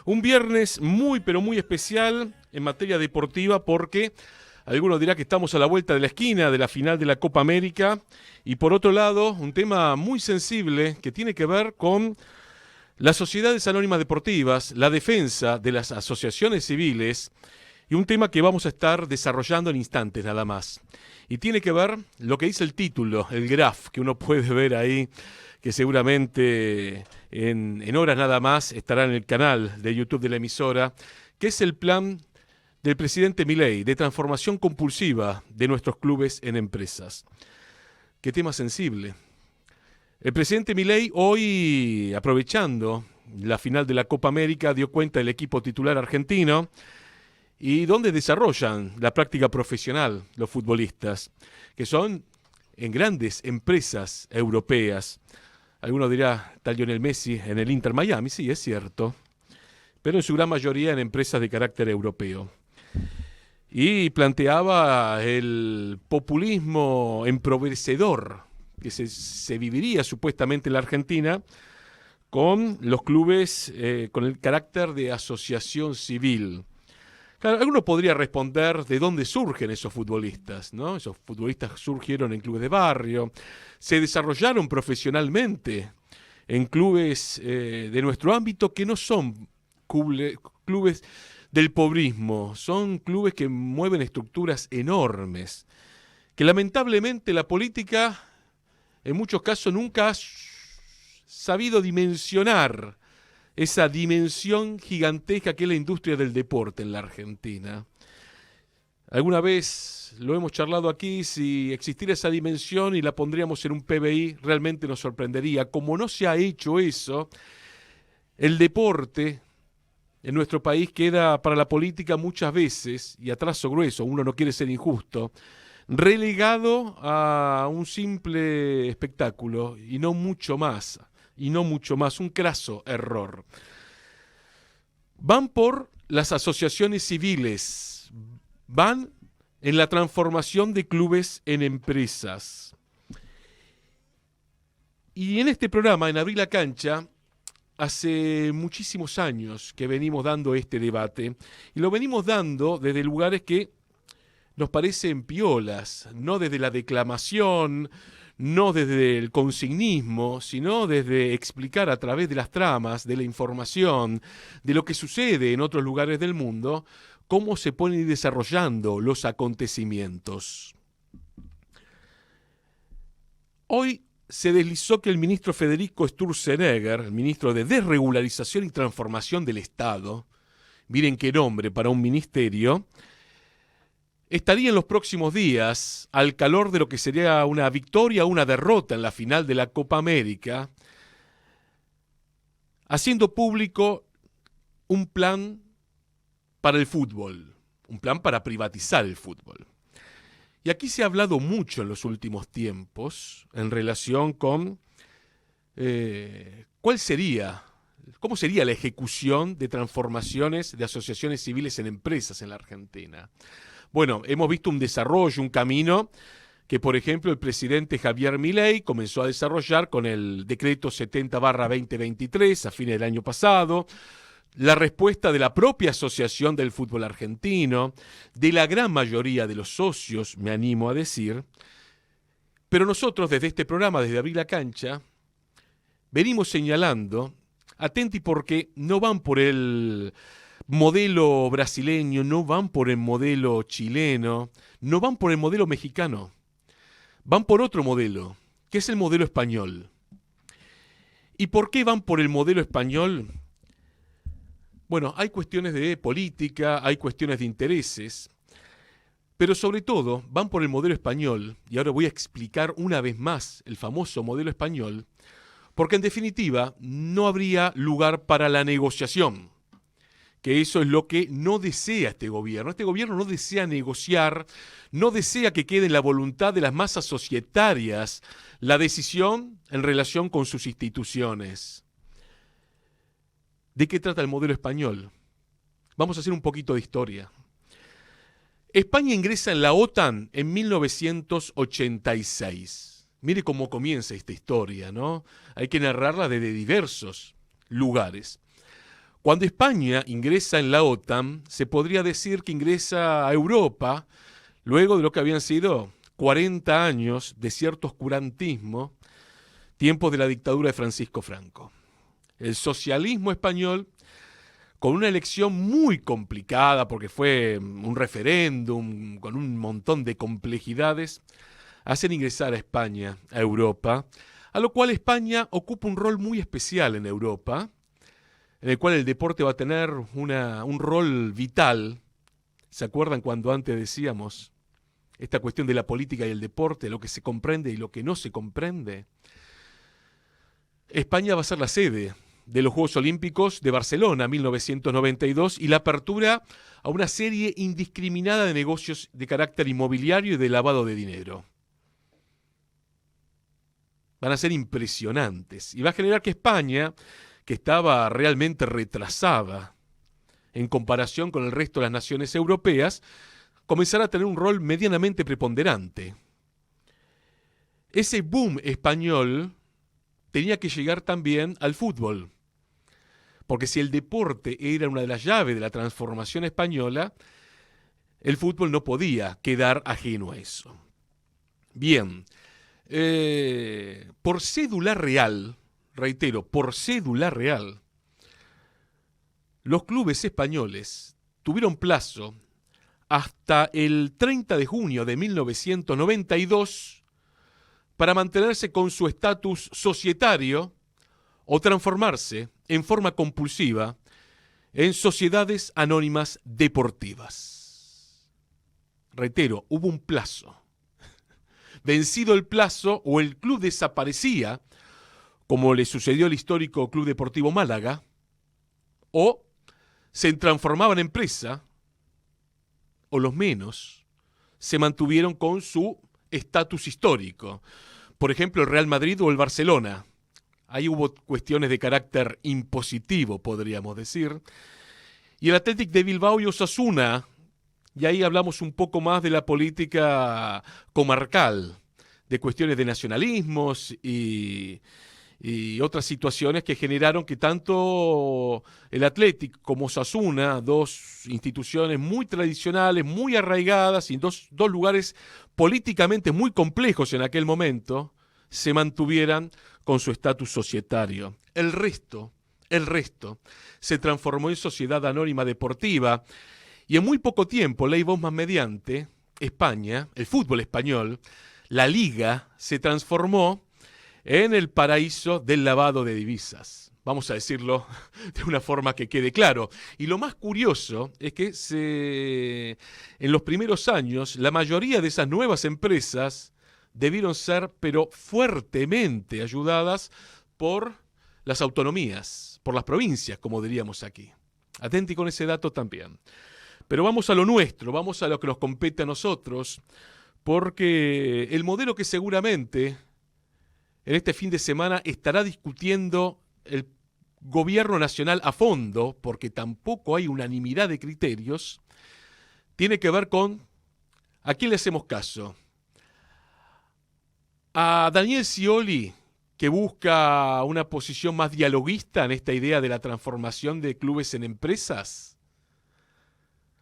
Un viernes muy, pero muy especial en materia deportiva porque algunos dirán que estamos a la vuelta de la esquina de la final de la Copa América y por otro lado un tema muy sensible que tiene que ver con las sociedades anónimas deportivas, la defensa de las asociaciones civiles y un tema que vamos a estar desarrollando en instantes nada más. Y tiene que ver lo que dice el título, el graph que uno puede ver ahí, que seguramente en horas nada más estará en el canal de YouTube de la emisora, que es el plan del presidente Milei de transformación compulsiva de nuestros clubes en empresas. Qué tema sensible. El presidente Milei hoy, aprovechando la final de la Copa América, dio cuenta del equipo titular argentino y donde desarrollan la práctica profesional los futbolistas, que son en grandes empresas europeas. Algunos dirán, está Lionel Messi en el Inter Miami, sí, es cierto, pero en su gran mayoría en empresas de carácter europeo. Y planteaba el populismo empobrecedor que se viviría supuestamente en la Argentina con los clubes con el carácter de asociación civil. Claro, alguno podría responder de dónde surgen esos futbolistas, ¿no? Esos futbolistas surgieron en clubes de barrio, se desarrollaron profesionalmente en clubes de nuestro ámbito que no son clubes del pobrismo, son clubes que mueven estructuras enormes, que lamentablemente la política en muchos casos nunca ha sabido dimensionar esa dimensión gigantesca que es la industria del deporte en la Argentina. Alguna vez lo hemos charlado aquí, si existiera esa dimensión y la pondríamos en un PBI, realmente nos sorprendería. Como no se ha hecho eso, el deporte en nuestro país queda para la política muchas veces, y a trazo grueso, uno no quiere ser injusto, relegado a un simple espectáculo y no mucho más. Un craso error. Van por las asociaciones civiles, van en la transformación de clubes en empresas. Y en este programa, en Abrir la Cancha, hace muchísimos años que venimos dando este debate, y lo venimos dando desde lugares que nos parecen piolas, no desde la declamación, no desde el consignismo, sino desde explicar a través de las tramas, de la información, de lo que sucede en otros lugares del mundo, cómo se pueden ir desarrollando los acontecimientos. Hoy se deslizó que el ministro Federico Sturzenegger, el ministro de Desregularización y Transformación del Estado, miren qué nombre para un ministerio, estaría en los próximos días, al calor de lo que sería una victoria o una derrota en la final de la Copa América, haciendo público un plan para el fútbol, un plan para privatizar el fútbol. Y aquí se ha hablado mucho en los últimos tiempos en relación con cómo sería la ejecución de transformaciones de asociaciones civiles en empresas en la Argentina. Bueno, hemos visto un desarrollo, un camino que, por ejemplo, el presidente Javier Milei comenzó a desarrollar con el decreto 70/2023 a fines del año pasado, la respuesta de la propia Asociación del Fútbol Argentino, de la gran mayoría de los socios, me animo a decir, pero nosotros desde este programa, desde Abrir la Cancha, venimos señalando, atenti porque no van por el modelo brasileño, no van por el modelo chileno, no van por el modelo mexicano, van por otro modelo, que es el modelo español. ¿Y por qué van por el modelo español? Bueno, hay cuestiones de política, hay cuestiones de intereses, pero sobre todo van por el modelo español, y ahora voy a explicar una vez más el famoso modelo español, porque en definitiva no habría lugar para la negociación, que eso es lo que no desea este gobierno. Este gobierno no desea negociar, no desea que quede en la voluntad de las masas societarias la decisión en relación con sus instituciones. ¿De qué trata el modelo español? Vamos a hacer un poquito de historia. España ingresa en la OTAN en 1986. Mire cómo comienza esta historia, ¿no? Hay que narrarla desde diversos lugares. Cuando España ingresa en la OTAN, se podría decir que ingresa a Europa luego de lo que habían sido 40 años de cierto oscurantismo, tiempos de la dictadura de Francisco Franco. El socialismo español, con una elección muy complicada, porque fue un referéndum con un montón de complejidades, hacen ingresar a España, a Europa, a lo cual España ocupa un rol muy especial en Europa, en el cual el deporte va a tener un rol vital. ¿Se acuerdan cuando antes decíamos esta cuestión de la política y el deporte, lo que se comprende y lo que no se comprende? España va a ser la sede de los Juegos Olímpicos de Barcelona 1992 y la apertura a una serie indiscriminada de negocios de carácter inmobiliario y de lavado de dinero. Van a ser impresionantes y va a generar que España, que estaba realmente retrasada en comparación con el resto de las naciones europeas, comenzará a tener un rol medianamente preponderante. Ese boom español tenía que llegar también al fútbol, porque si el deporte era una de las llaves de la transformación española, el fútbol no podía quedar ajeno a eso. Bien, por cédula real, reitero, por cédula real, los clubes españoles tuvieron plazo hasta el 30 de junio de 1992 para mantenerse con su estatus societario o transformarse en forma compulsiva en sociedades anónimas deportivas. Reitero, hubo un plazo. Vencido el plazo, o el club desaparecía, como le sucedió al histórico Club Deportivo Málaga, o se transformaba en empresa, o los menos se mantuvieron con su estatus histórico. Por ejemplo, el Real Madrid o el Barcelona. Ahí hubo cuestiones de carácter impositivo, podríamos decir. Y el Athletic de Bilbao y Osasuna, y ahí hablamos un poco más de la política comarcal, de cuestiones de nacionalismos y otras situaciones que generaron que tanto el Athletic como Osasuna, dos instituciones muy tradicionales, muy arraigadas y dos lugares políticamente muy complejos en aquel momento, se mantuvieran con su estatus societario. El resto se transformó en sociedad anónima deportiva y en muy poco tiempo, ley Bosman mediante, España, el fútbol español, la liga se transformó en el paraíso del lavado de divisas. Vamos a decirlo de una forma que quede claro. Y lo más curioso es que en los primeros años la mayoría de esas nuevas empresas debieron ser, pero fuertemente ayudadas por las autonomías, por las provincias, como diríamos aquí. Atenti con ese dato también. Pero vamos a lo nuestro, vamos a lo que nos compete a nosotros, porque el modelo que seguramente en este fin de semana estará discutiendo el gobierno nacional a fondo, porque tampoco hay unanimidad de criterios, tiene que ver con ¿a quién le hacemos caso? A Daniel Scioli, que busca una posición más dialoguista en esta idea de la transformación de clubes en empresas,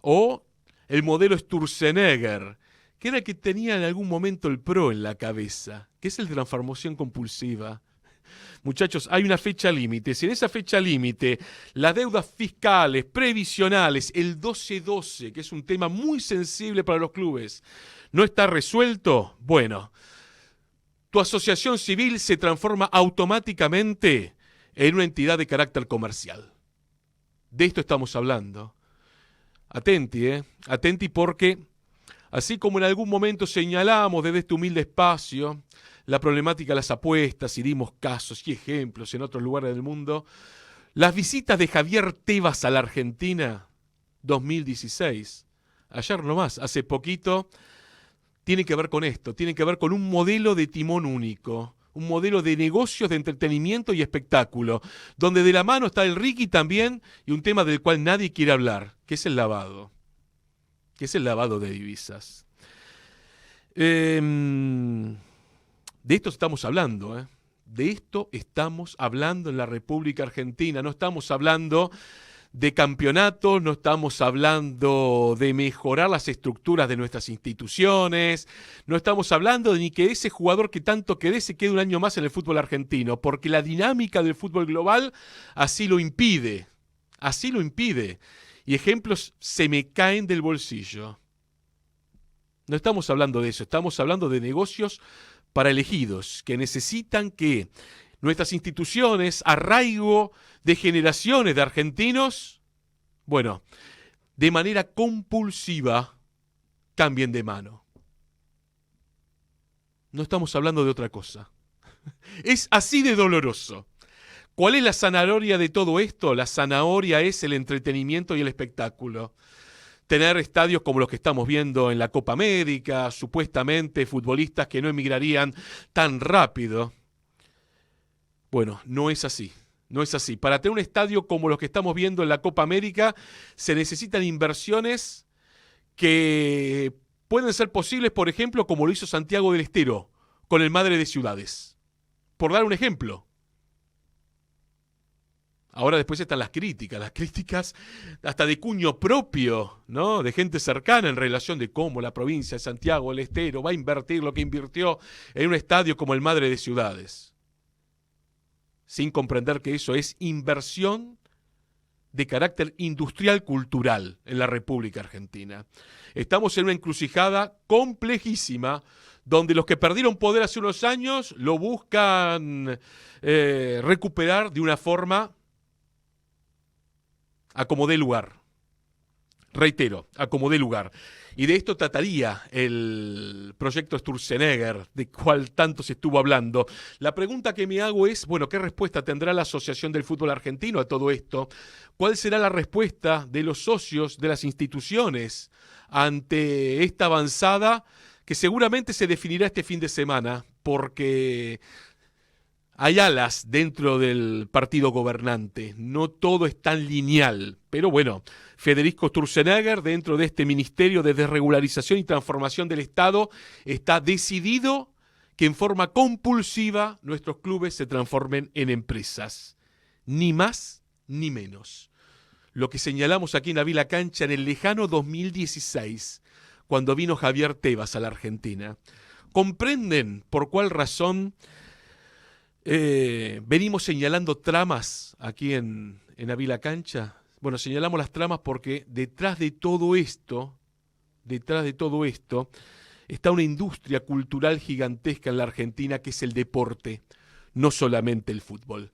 o el modelo Sturzenegger, que era el que tenía en algún momento el PRO en la cabeza, que es el de transformación compulsiva. Muchachos, hay una fecha límite. Si en esa fecha límite las deudas fiscales, previsionales, el 12-12, que es un tema muy sensible para los clubes, no está resuelto, bueno, tu asociación civil se transforma automáticamente en una entidad de carácter comercial. De esto estamos hablando. Atenti, atenti porque, así como en algún momento señalamos desde este humilde espacio la problemática de las apuestas y dimos casos y ejemplos en otros lugares del mundo, las visitas de Javier Tebas a la Argentina 2016, ayer nomás, hace poquito, tiene que ver con esto, tiene que ver con un modelo de timón único, un modelo de negocios de entretenimiento y espectáculo, donde de la mano está el Ricky también y un tema del cual nadie quiere hablar, que es el lavado, de divisas. De esto estamos hablando, De esto estamos hablando en la República Argentina, no estamos hablando de campeonatos, no estamos hablando de mejorar las estructuras de nuestras instituciones, no estamos hablando de ni que ese jugador que tanto quede se quede un año más en el fútbol argentino, porque la dinámica del fútbol global así lo impide, así lo impide. Y ejemplos se me caen del bolsillo. No estamos hablando de eso, estamos hablando de negocios para elegidos, que necesitan que nuestras instituciones, arraigo de generaciones de argentinos, bueno, de manera compulsiva, cambien de mano. No estamos hablando de otra cosa. Es así de doloroso. ¿Cuál es la zanahoria de todo esto? La zanahoria es el entretenimiento y el espectáculo. Tener estadios como los que estamos viendo en la Copa América, supuestamente futbolistas que no emigrarían tan rápido. Bueno, no es así, no es así. Para tener un estadio como los que estamos viendo en la Copa América, se necesitan inversiones que pueden ser posibles, por ejemplo, como lo hizo Santiago del Estero, con el Madre de Ciudades. Por dar un ejemplo. Ahora después están las críticas hasta de cuño propio, ¿no? De gente cercana en relación de cómo la provincia de Santiago del Estero va a invertir lo que invirtió en un estadio como el Madre de Ciudades. Sin comprender que eso es inversión de carácter industrial cultural en la República Argentina. Estamos en una encrucijada complejísima donde los que perdieron poder hace unos años lo buscan recuperar de una forma a como dé lugar. Reitero, a como dé lugar. Y de esto trataría el proyecto Sturzenegger, de cual tanto se estuvo hablando. La pregunta que me hago es, bueno, ¿qué respuesta tendrá la Asociación del Fútbol Argentino a todo esto? ¿Cuál será la respuesta de los socios de las instituciones ante esta avanzada que seguramente se definirá este fin de semana? Porque hay alas dentro del partido gobernante, no todo es tan lineal, pero bueno, Federico Sturzenegger, dentro de este Ministerio de Desregularización y Transformación del Estado, está decidido que en forma compulsiva nuestros clubes se transformen en empresas, ni más ni menos. Lo que señalamos aquí en la Vila Cancha en el lejano 2016, cuando vino Javier Tebas a la Argentina. ¿Comprenden por cuál razón venimos señalando tramas aquí en la Vila Cancha? Bueno, señalamos las tramas porque detrás de todo esto, está una industria cultural gigantesca en la Argentina que es el deporte, no solamente el fútbol.